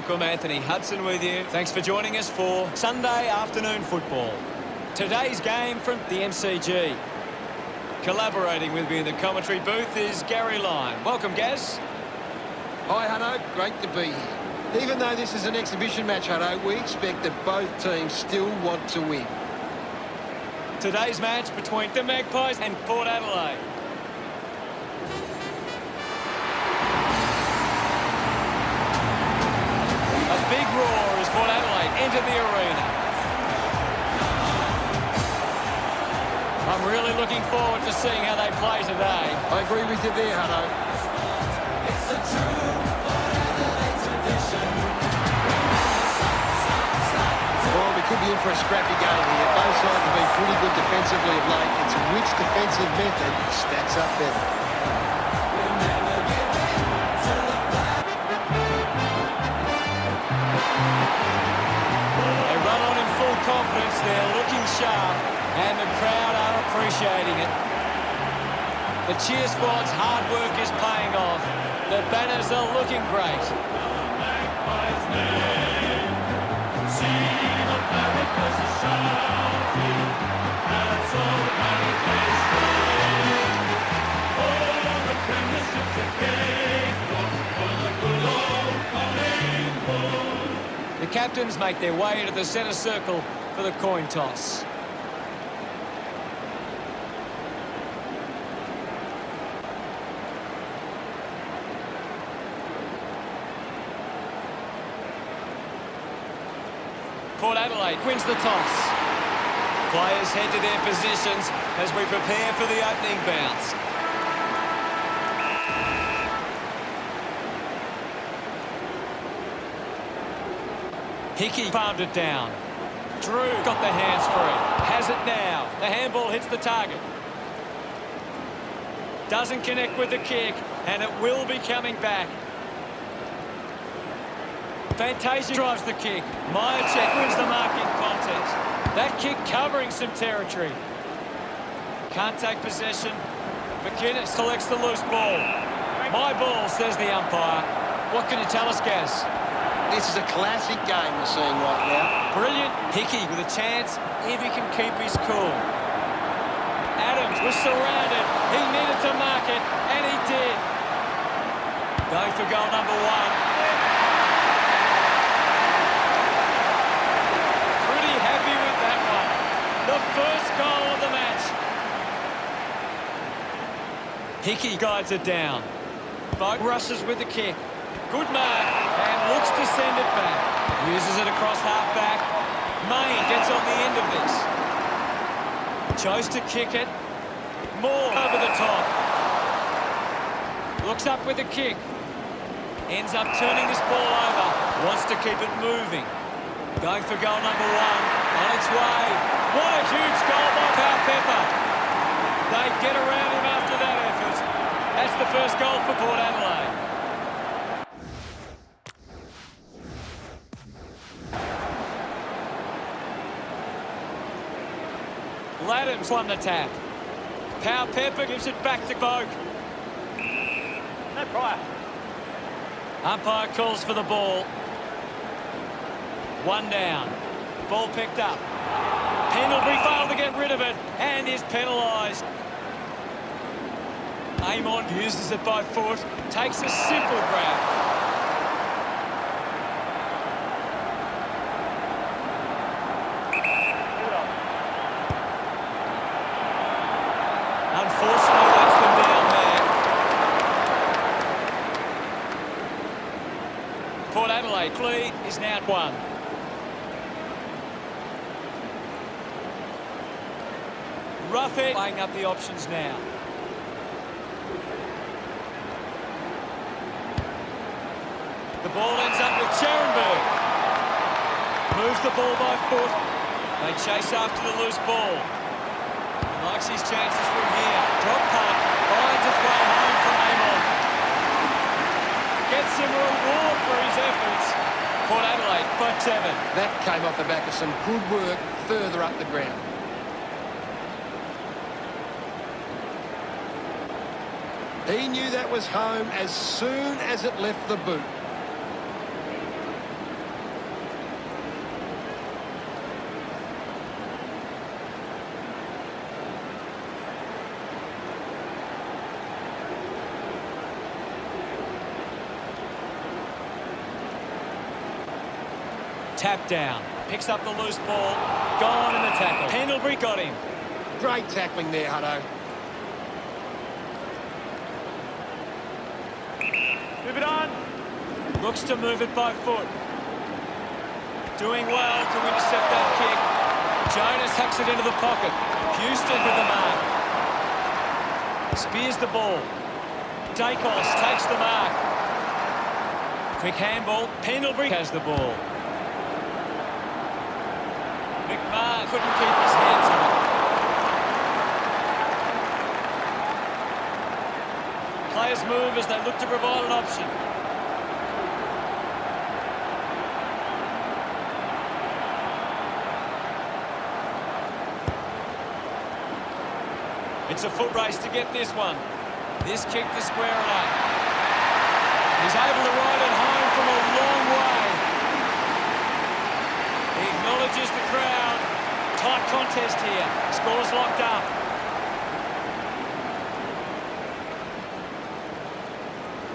welcome. Anthony Hudson with you. Thanks for joining us for Sunday afternoon football. Today's game from the MCG. Collaborating with me in the commentary booth is Gary Lyon. Welcome, Gaz. Hi, Hutto. Great to be here. Even though this is an exhibition match, Hutto, we expect that both teams still want to win. Today's match between the Magpies and Port Adelaide. A big roar as Port Adelaide enter the arena. I'm really looking forward to seeing how they play today. I agree with you there, Hutto. It's a true Port Adelaide tradition. Well, we could be in for a scrappy game here. Both sides have been pretty good defensively of late. It's which defensive method stacks up better. They run on in full confidence. They're looking sharp, and the crowd are appreciating it. The cheer squad's hard work is paying off. The banners are looking great. The captains make their way into the centre circle for the coin toss. Port Adelaide wins the toss. Players head to their positions as we prepare for the opening bounce. Hickey palmed it down. Drew got the hands free. Has it now. The handball hits the target. Doesn't connect with the kick, and it will be coming back. Fantasia drives the kick. Myercheck wins the marking contest. That kick covering some territory. Can't take possession. McInnes collects the loose ball. My ball, says the umpire. What can you tell us, Gaz? This is a classic game we're seeing right now. Brilliant. Hickey with a chance if he can keep his cool. Adams was surrounded. He needed to mark it, and he did. Going for goal number one. Pretty happy with that one. The first goal of the match. Hickey guides it down. Boat rushes with the kick. Good mark, and looks to send it back. Uses it across half-back. Main gets on the end of this. Chose to kick it. Moore over the top. Looks up with the kick. Ends up turning this ball over. Wants to keep it moving. Going for goal number one. On its way. What a huge goal by Pepper. They get around him after that effort. That's the first goal for Port Adelaide. Adams won the tap. Pepper gives it back to Boak. No prior. Umpire calls for the ball. One down. Ball picked up. Pendlebury failed to get rid of it and is penalised. Amon uses it by foot. Takes a simple grab. Unfortunately, that's them down there. Port Adelaide lead is now 1. Roughhead weighing up the options now. The ball ends up with Charenberg. Moves the ball by foot. They chase after the loose ball. Likes his chances from here. Drop punt. Finds its way home from Amon. Gets some reward for his efforts. Port Adelaide, 5-7. That came off the back of some good work further up the ground. He knew that was home as soon as it left the boot. Tap down. Picks up the loose ball. Gone in the tackle. Pendlebury got him. Great tackling there, Hutto. Move it on. Looks to move it by foot. Doing well to intercept that kick. Jonas hacks it into the pocket. Houston with the mark. Spears the ball. Dacos takes the mark. Quick handball. Pendlebury has the ball. McMahon couldn't keep his hands on it. Players move as they look to provide an option. It's a foot race to get this one. This kick to square it up. He's able to ride it home from a long way. He acknowledges the crowd. Tight contest here. Scores locked up.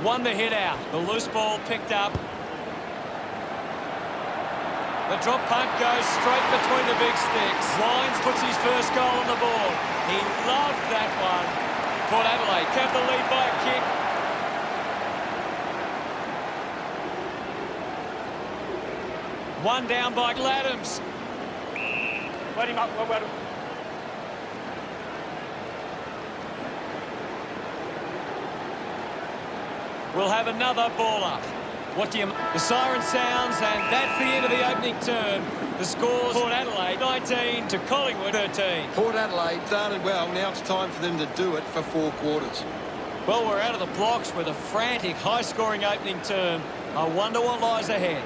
Won the hit out. The loose ball picked up. The drop punt goes straight between the big sticks. Wines puts his first goal on the board. He loved that one. Port Adelaide kept the lead by a kick. One down by Gladdams. Let him up. Well. We'll have another ball up. What do you... The siren sounds, and that's the end of the opening term. The scores, Port Adelaide 19 to Collingwood 13. Port Adelaide started well. Now it's time for them to do it for 4 quarters. Well, we're out of the blocks with a frantic, high-scoring opening term. I wonder what lies ahead.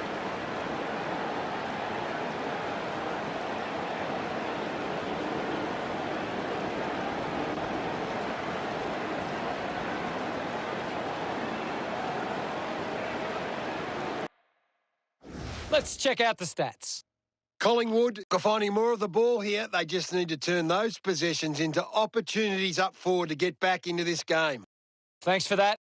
Let's check out the stats. Collingwood are finding more of the ball here. They just need to turn those possessions into opportunities up forward to get back into this game. Thanks for that.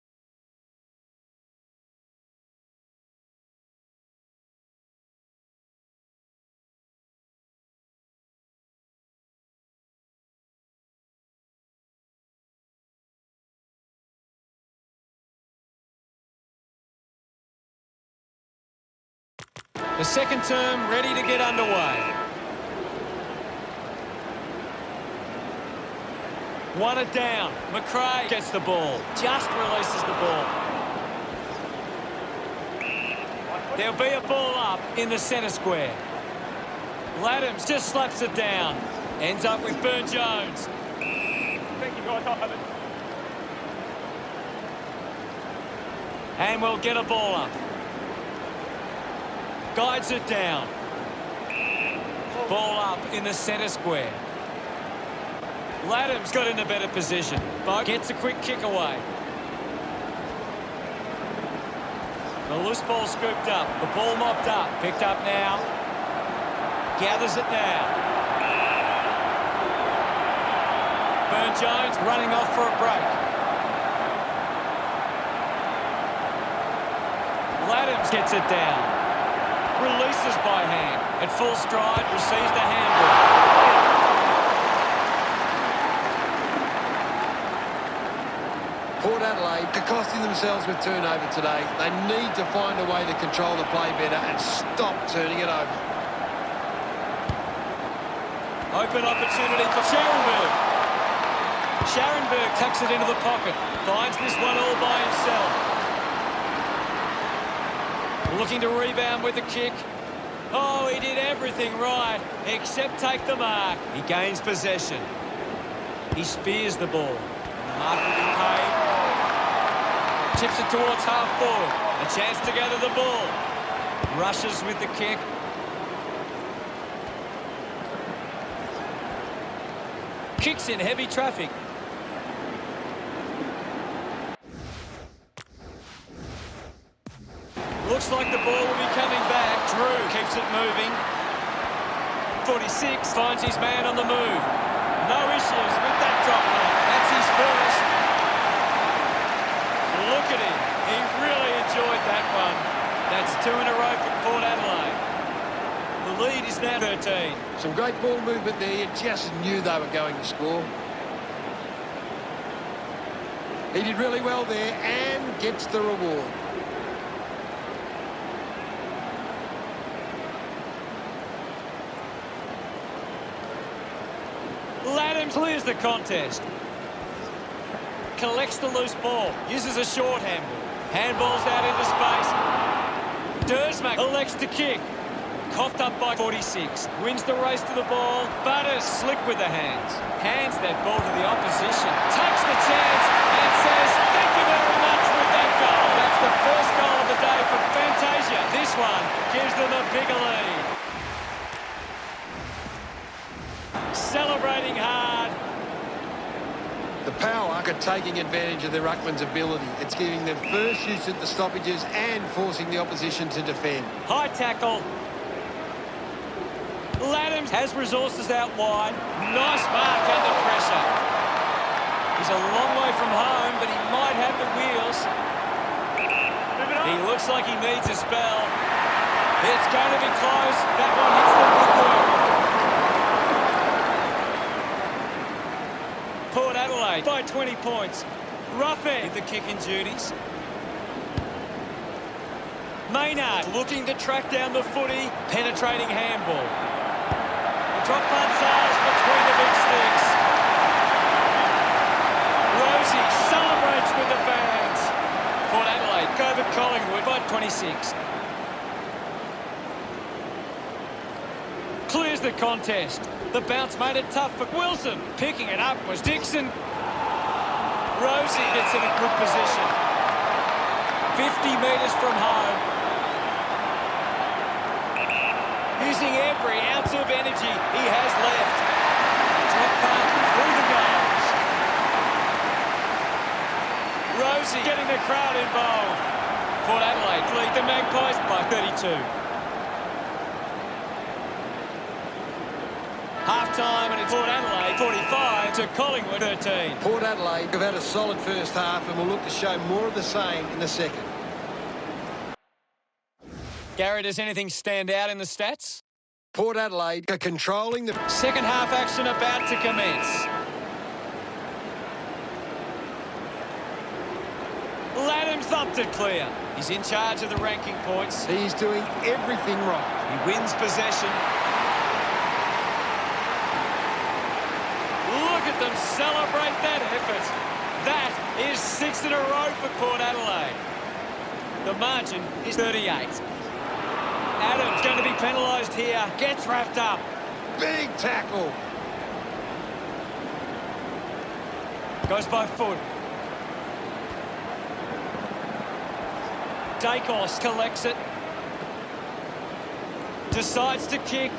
The second term ready to get underway. Won it down. McRae gets the ball. Just releases the ball. There'll be a ball up in the centre square. Gladdams just slaps it down. Ends up with Burn-Jones. Thank you, guys. I'll have it. And we'll get a ball up. Guides it down. Ball up in the centre square. Gladdams got in a better position, but gets a quick kick away. The loose ball scooped up. The ball mopped up. Picked up now. Gathers it now. Burn-Jones running off for a break. Gladdams gets it down. Releases by hand. At full stride, receives the handball. Port Adelaide are costing themselves with turnover today. They need to find a way to control the play better and stop turning it over. Open opportunity for Scharenberg. Scharenberg tucks it into the pocket. Finds this one all by himself. Looking to rebound with the kick. Oh, he did everything right, except take the mark. He gains possession. He spears the ball. And the mark will be paid. Tips it towards half forward. A chance to gather the ball. Rushes with the kick. Kicks in heavy traffic. Looks like the ball will be coming back. Drew keeps it moving. 46 finds his man on the move. No issues with that drop punt. That's his first. Look at him. He really enjoyed that one. That's 2 in a row for Port Adelaide. He's now 13. Some great ball movement there. You just knew they were going to score. He did really well there and gets the reward. Latham clears the contest. Collects the loose ball. Uses a short handball. Handballs out into space. Dersmack elects to kick. Coughed up by 46. Wins the race to the ball. Butters slick with the hands. Hands that ball to the opposition. Takes the chance and says, thank you very much with that goal. That's the first goal of the day for Fantasia. This one gives them a bigger lead. Celebrating hard. The power are taking advantage of the ruckman's ability. It's giving them first use at the stoppages and forcing the opposition to defend. High tackle. Latham has resources out wide. Nice mark under pressure. He's a long way from home, but he might have the wheels. He looks like he needs a spell. It's going to be close. That one hits the woodwork. Port Adelaide by 20 points. Roughhead with the kicking duties. Maynard looking to track down the footy. Penetrating handball. The drop punt sails between the big sticks. Rosie celebrates with the fans. Port Adelaide over Collingwood by 26. Clears the contest. The bounce made it tough for Wilson. Picking it up was Dixon. Rosie gets in a good position. 50 metres from home. Using every ounce of energy he has left. Drop punt through the goals. Rosie getting the crowd involved. Port Adelaide lead the Magpies by 32. Half-time, and it's Port Adelaide 45 to Collingwood 13. Port Adelaide have had a solid first half and will look to show more of the same in the second. Gary, does anything stand out in the stats? Port Adelaide are controlling the Second half action about to commence. Latham thumped it clear. He's in charge of the ranking points. He's doing everything right. He wins possession. Look at them celebrate that effort. That is 6 in a row for Port Adelaide. The margin is 38. Adams going to be penalised here. Gets wrapped up. Big tackle. Goes by foot. Dacos collects it. Decides to kick.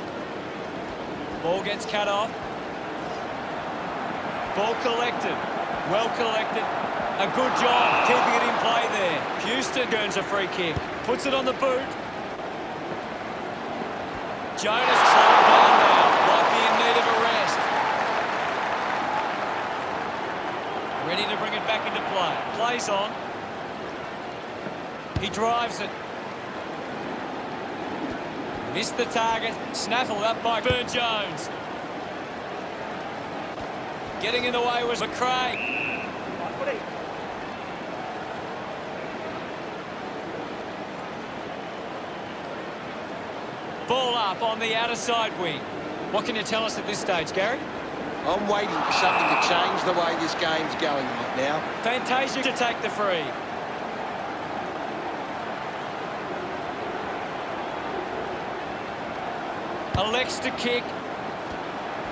Ball gets cut off. Ball collected. Well collected. A good job keeping it in play there. Houston earns a free kick. Puts it on the boot. Jonas slowing down now. Might be in need of a rest. Ready to bring it back into play. Plays on. He drives it. Missed the target. Snaffled up by Burn-Jones. Getting in the way was McRae. Ball up on the outer side wing. What can you tell us at this stage, Gary? I'm waiting for something to change the way this game's going right now. Fantasia to take the free. Elects to kick.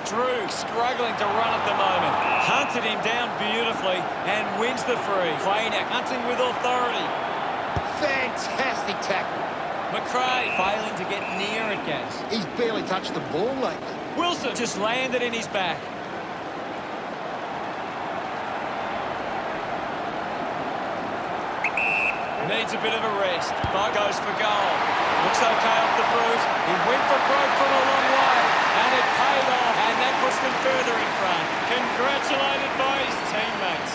Drew struggling to run at the moment. Hunted him down beautifully and wins the free. Quaynak hunting with authority. Fantastic tackle. McRae failing to get near it, Gaz. He's barely touched the ball lately. Wilson just landed in his back. Needs a bit of a rest. Bo goes for goal. Looks okay off the bruise. He went for broke from a long way. And it paid off. And that puts them further in front. Congratulated by his teammates.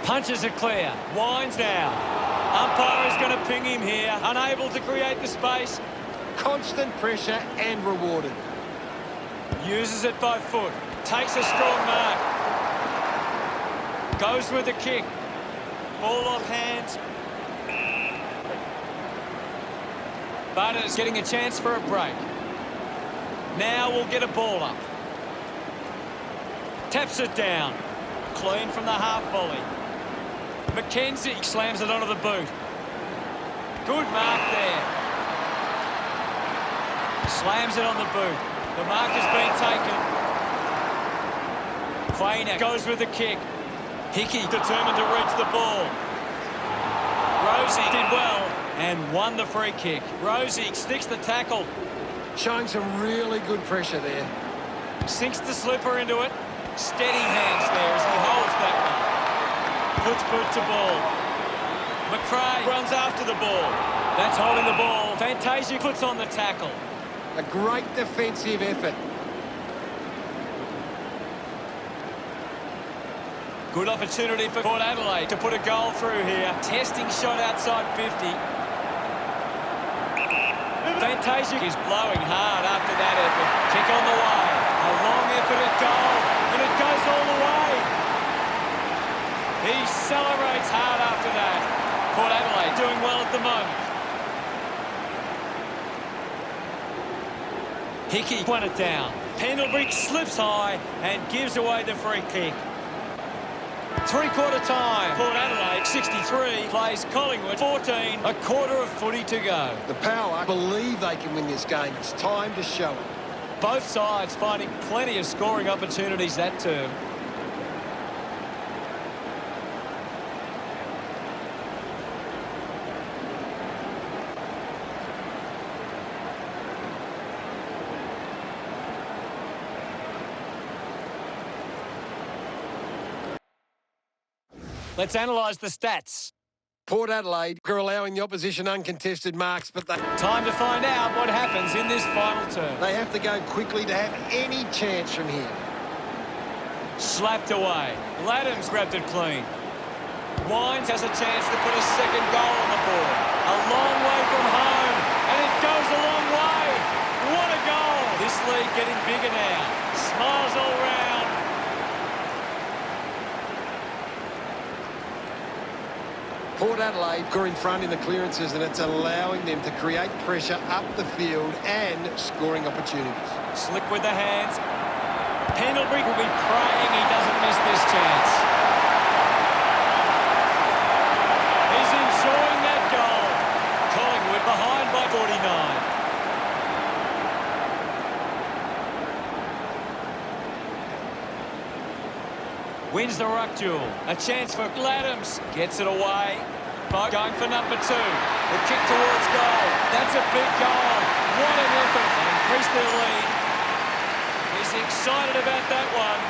Punches it clear. Winds now. Umpire is going to ping him here, unable to create the space. Constant pressure and rewarded. Uses it by foot. Takes a strong mark. Goes with the kick. Ball off hands. Butters getting a chance for a break. Now we'll get a ball up. Taps it down. Clean from the half volley. McKenzie slams it onto the boot. Good mark there. Slams it on the boot. The mark has been taken. Quainer goes with the kick. Hickey determined to reach the ball. Rosie did well and won the free kick. Rosie sticks the tackle. Showing some really good pressure there. Sinks the slipper into it. Steady hands there as he holds that one. Puts boot to ball. McRae runs after the ball. That's holding the ball. Fantasia puts on the tackle. A great defensive effort. Good opportunity for Port Adelaide to put a goal through here. Testing shot outside 50. Fantasia is blowing hard after that effort. Kick on the way. A long effort at goal. And it goes all the way. He celebrates hard after that. Port Adelaide doing well at the moment. Hickey won it down. Pendlebury slips high and gives away the free kick. Three-quarter time. Port Adelaide 63 plays Collingwood 14. A quarter of footy to go. The Power believe they can win this game. It's time to show it. Both sides finding plenty of scoring opportunities that term. Let's analyse the stats. Port Adelaide are allowing the opposition uncontested marks, but Time to find out what happens in this final term. they have to go quickly to have any chance from here. Slapped away. Laddams grabbed it clean. Wines has a chance to put a second goal on the board. A long way from home, and it goes a long way. What a goal! This lead getting bigger now. Smiles all round. Port Adelaide are in front in the clearances, and it's allowing them to create pressure up the field and scoring opportunities. Slick with the hands. Pendlebury will be praying he doesn't miss this chance. He's enjoying that goal. Collingwood behind by 49. Wins the ruck duel. A chance for Laddams. Gets it away. Going for number 2. The kick towards goal. That's a big goal. What an effort. They increase their lead. He's excited about that one.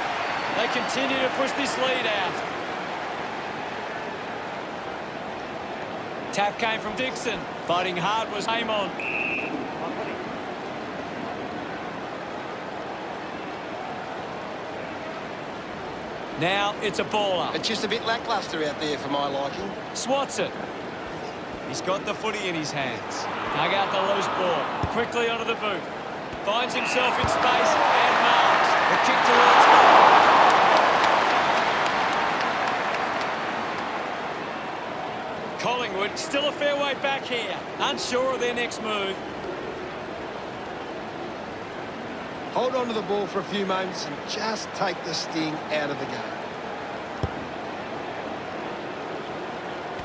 They continue to push this lead out. Tap came from Dixon. Fighting hard was Amon. Now it's a ball up. It's just a bit lacklustre out there for my liking. Swats it. He's got the footy in his hands. Dug out the loose ball. Quickly onto the boot. Finds himself in space and marks. The kick towards goal. Collingwood still a fair way back here. Unsure of their next move. Hold on to the ball for a few moments and just take the sting out of the game.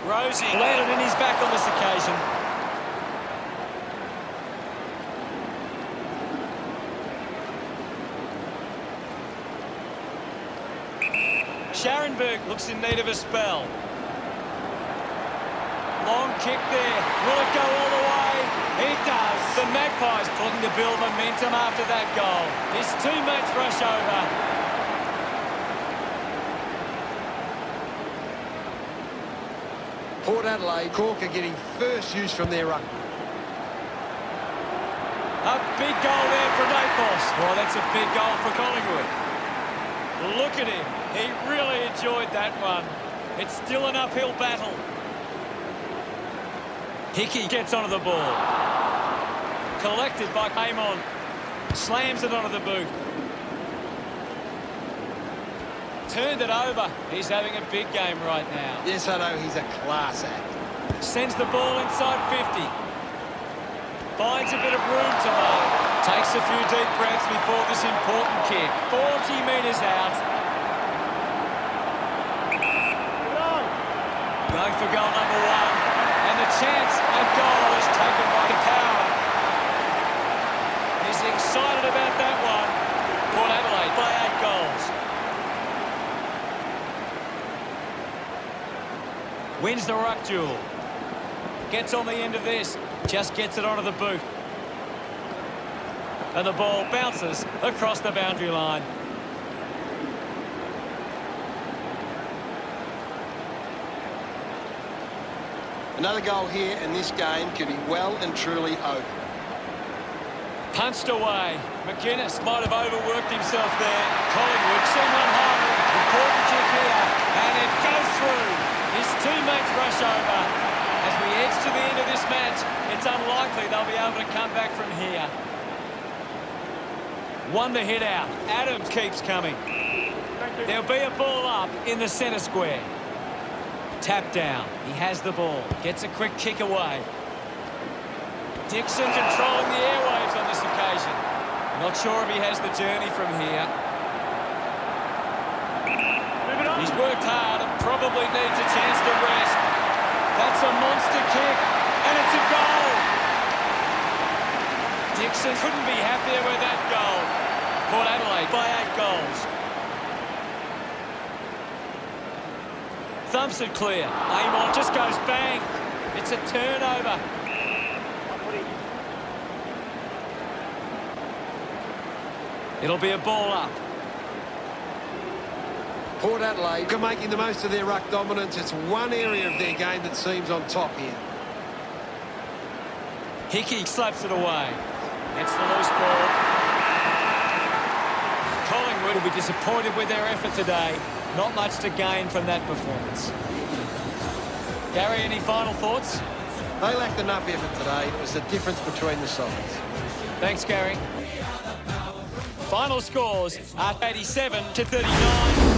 Rosie landed in his back on this occasion. Scharenberg looks in need of a spell. Long kick there. Will it go all the way? It does. The Magpies looking to build momentum after that goal. His teammates rush over. Port Adelaide, Cork are getting first use from their ruck. A big goal there for Naples. Well, that's a big goal for Collingwood. Look at him. He really enjoyed that one. It's still an uphill battle. Hickey gets onto the ball. Collected by Amon. Slams it onto the boot. Turned it over. He's having a big game right now. Yes, I know, he's a class act. Sends the ball inside 50. Finds a bit of room to make. Takes a few deep breaths before this important kick. 40 metres out. Going for goal number 1. And the chance at goal is taken by the power. He's excited about that one. Port Adelaide by 8 goals. Wins the ruck duel. Gets on the end of this. Just gets it onto the boot. And the ball bounces across the boundary line. Another goal here, and this game could be well and truly over. Punched away. McInnes might have overworked himself there. Collingwood send one home. Important kick here. And it goes through. His teammates rush over. As we edge to the end of this match, it's unlikely they'll be able to come back from here. Won the hit out. Adams keeps coming. There'll be a ball up in the centre square. Tap down. He has the ball. Gets a quick kick away. Dixon controlling the airwaves on this occasion. Not sure if he has the journey from here. He's worked hard and probably needs a chance to rest. That's a monster kick, and it's a goal. Dixon couldn't be happier with that goal. Port Adelaide by 8 goals. Thumps it clear. Amon just goes bang. It's a turnover. It'll be a ball up. Port Adelaide are making the most of their ruck dominance. It's one area of their game that seems on top here. Hickey slaps it away. Gets the loose ball. Collingwood will be disappointed with their effort today. Not much to gain from that performance. Gary, any final thoughts? They lacked enough effort today. It was the difference between the sides. Thanks, Gary. Final scores are 87 to 39.